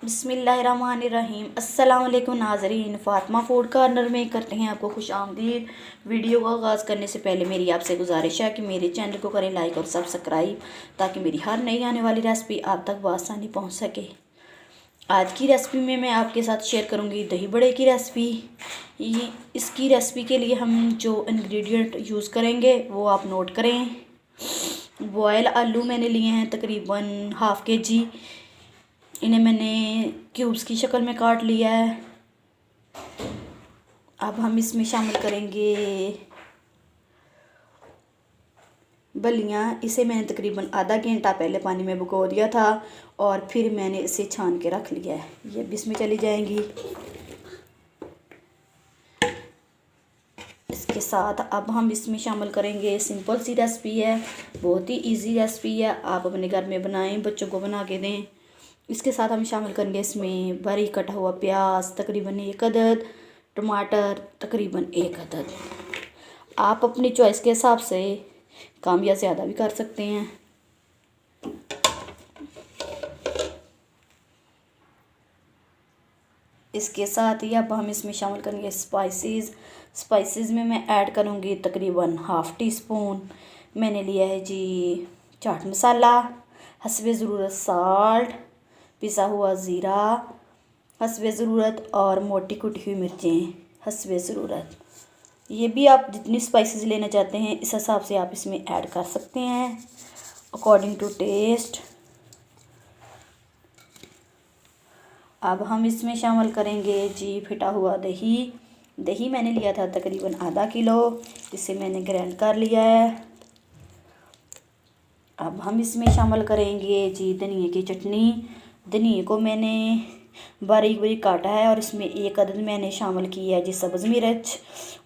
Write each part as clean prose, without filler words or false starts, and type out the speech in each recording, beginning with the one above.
बिस्मिल्लाहिर्रहमानिर्रहीम। अस्सलाम वालेकुम नाज़रीन, फ़ातिमा फूड कॉर्नर में करते हैं आपको खुश आमदीद। वीडियो का आगाज़ करने से पहले मेरी आपसे गुजारिश है कि मेरे चैनल को करें लाइक और सब्सक्राइब, ताकि मेरी हर नई आने वाली रेसिपी आप तक बआसानी पहुंच सके। आज की रेसिपी में मैं आपके साथ शेयर करूंगी दही बड़े की रेसिपी। इसकी रेसिपी के लिए हम जो इंग्रेडिएंट यूज़ करेंगे वो आप नोट करें। बॉयल आलू मैंने लिए हैं तकरीबन हाफ़ kg। इन्हें मैंने क्यूब्स की शक्ल में काट लिया है। अब हम इसमें शामिल करेंगे बलियाँ। इसे मैंने तकरीबन आधा घंटा पहले पानी में भिगो दिया था और फिर मैंने इसे छान के रख लिया है। ये भी इसमें चली जाएंगी। इसके साथ अब हम इसमें शामिल करेंगे, सिंपल सी रेसिपी है, बहुत ही इजी रेसिपी है। आप अपने घर में बनाएं, बच्चों को बना के दें। इसके साथ हम शामिल करेंगे इसमें बारीक कटा हुआ प्याज तकरीबन 1 अदद, टमाटर तकरीबन 1 अदद। आप अपनी चॉइस के हिसाब से कम या ज़्यादा भी कर सकते हैं। इसके साथ ही अब हम इसमें शामिल करेंगे स्पाइसेस में मैं ऐड करूँगी तकरीबन हाफ़ टी स्पून मैंने लिया है जी चाट मसाला, हस्बे ज़रूरत साल्ट, पिसा हुआ ज़ीरा हस्बे ज़रूरत, और मोटी कुटी हुई मिर्चें हस्बे ज़रूरत। ये भी आप जितनी स्पाइसेस लेना चाहते हैं इस हिसाब से आप इसमें ऐड कर सकते हैं, अकॉर्डिंग टू टेस्ट। अब हम इसमें शामिल करेंगे जी फिटा हुआ दही मैंने लिया था तकरीबन आधा किलो, इसे मैंने ग्राइंड कर लिया है। अब हम इसमें शामिल करेंगे जी धनिए की चटनी। धनिए को मैंने बारीक बारीक काटा है और इसमें 1 अदद मैंने शामिल किया है जी सब्ज़ मिर्च,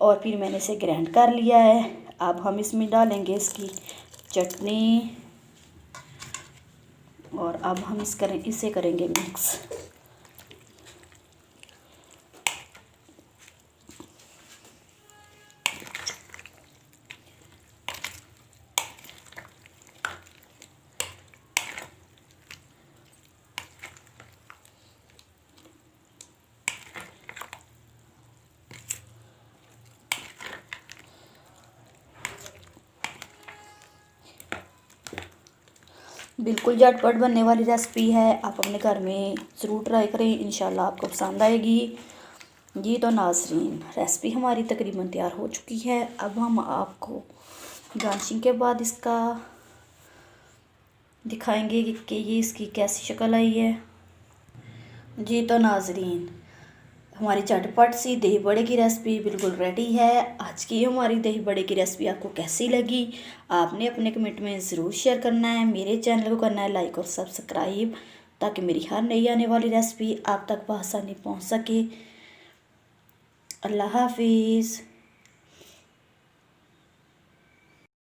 और फिर मैंने इसे ग्राइंड कर लिया है। अब हम इसमें डालेंगे इसकी चटनी और अब हम इसे करेंगे मिक्स। बिल्कुल झटपट बनने वाली रेसिपी है, आप अपने घर में ज़रूर ट्राई करें, इंशाल्लाह आपको पसंद आएगी। जी तो नाज़रीन, रेसिपी हमारी तकरीबन तैयार हो चुकी है। अब हम आपको गार्निशिंग के बाद इसका दिखाएंगे कि ये इसकी कैसी शक्ल आई है। जी तो नाज़रीन, हमारी झटपट सी दही बड़े की रेसिपी बिल्कुल रेडी है। आज की हमारी दही बड़े की रेसिपी आपको कैसी लगी, आपने अपने कमेंट में ज़रूर शेयर करना है। मेरे चैनल को करना है लाइक और सब्सक्राइब, ताकि मेरी हर नई आने वाली रेसिपी आप तक बआसानी पहुंच सके। अल्लाह हाफिज़।